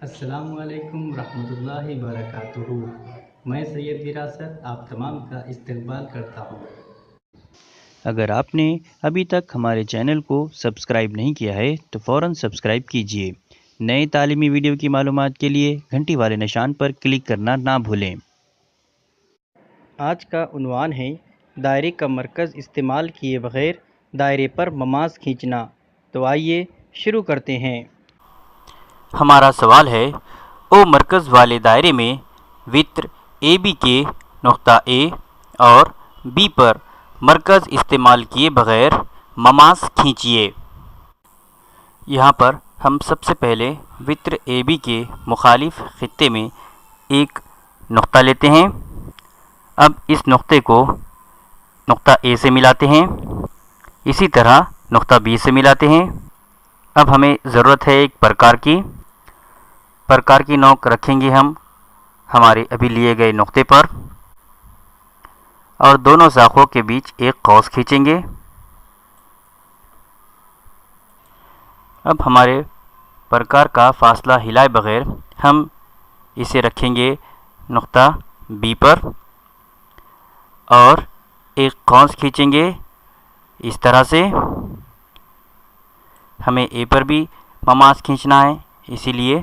السلام علیکم ورحمۃ اللہ وبرکاتہ۔ میں سید وراثت آپ تمام کا استقبال کرتا ہوں۔ اگر آپ نے ابھی تک ہمارے چینل کو سبسکرائب نہیں کیا ہے تو فوراً سبسکرائب کیجیے۔ نئے تعلیمی ویڈیو کی معلومات کے لیے گھنٹی والے نشان پر کلک کرنا نہ بھولیں۔ آج کا عنوان ہے دائرے کا مرکز استعمال کیے بغیر دائرے پر مماس کھینچنا۔ تو آئیے شروع کرتے ہیں۔ ہمارا سوال ہے، او مرکز والے دائرے میں وتر اے بی کے نقطہ اے اور بی پر مرکز استعمال کیے بغیر مماس کھینچیے۔ یہاں پر ہم سب سے پہلے وتر اے بی کے مخالف خطے میں ایک نقطہ لیتے ہیں۔ اب اس نقطے کو نقطہ اے سے ملاتے ہیں، اسی طرح نقطہ بی سے ملاتے ہیں۔ اب ہمیں ضرورت ہے ایک پرکار کی نوک رکھیں گے ہم ہمارے ابھی لیے گئے نقطے پر، اور دونوں شاخوں کے بیچ ایک قوس کھینچیں گے۔ اب ہمارے پرکار کا فاصلہ ہلائے بغیر ہم اسے رکھیں گے نقطہ بی پر اور ایک قوس کھینچیں گے اس طرح سے۔ ہمیں اے پر بھی مماس کھینچنا ہے، اسی لیے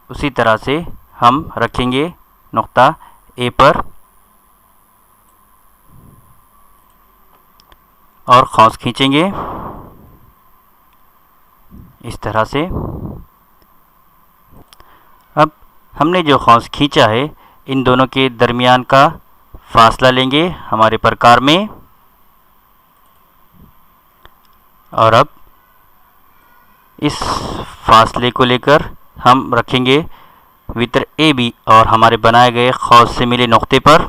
اسی طرح سے ہم رکھیں گے نقطہ اے پر اور قوس کھینچیں گے اس طرح سے۔ اب ہم نے جو قوس کھینچا ہے ان دونوں کے درمیان کا فاصلہ لیں گے ہمارے پرکار میں، اور اب اس فاصلے کو لے کر ہم رکھیں گے وتر اے بی اور ہمارے بنائے گئے قوس سے ملے نقطے پر،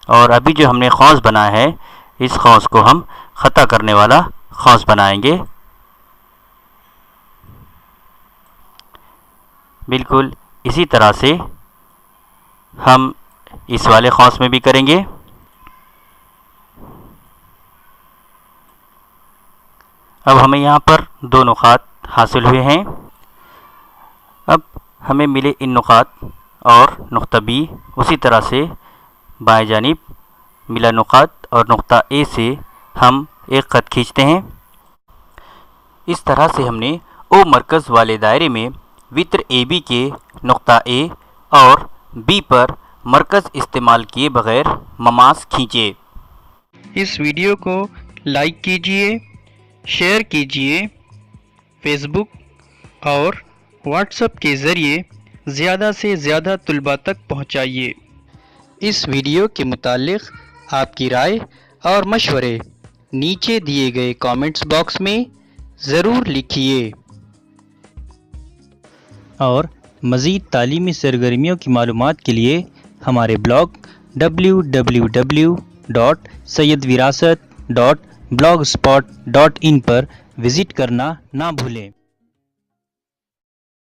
اور ابھی جو ہم نے قوس بنایا ہے اس قوس کو ہم خطا کرنے والا قوس بنائیں گے۔ بالکل اسی طرح سے ہم اس والے قوس میں بھی کریں گے۔ اب ہمیں یہاں پر دو نقاط حاصل ہوئے ہیں۔ اب ہمیں ملے ان نقاط اور نقطہ بی، اسی طرح سے بائیں جانب ملا نقاط اور نقطہ اے سے ہم ایک خط کھینچتے ہیں۔ اس طرح سے ہم نے او مرکز والے دائرے میں وتر اے بی کے نقطہ اے اور بی پر مرکز استعمال کیے بغیر مماس کھینچے۔ اس ویڈیو کو لائک کیجیے، شیئر کیجیے، فیس بک اور واٹس ایپ کے ذریعے زیادہ سے زیادہ طلباء تک پہنچائیے۔ اس ویڈیو کے متعلق آپ کی رائے اور مشورے نیچے دیے گئے کامنٹس باکس میں ضرور لکھیے۔ اور مزید تعلیمی سرگرمیوں کی معلومات کے لیے ہمارے بلاگ www.sayyidwirasat.blogspot.in پر وزٹ کرنا نہ بھولیں۔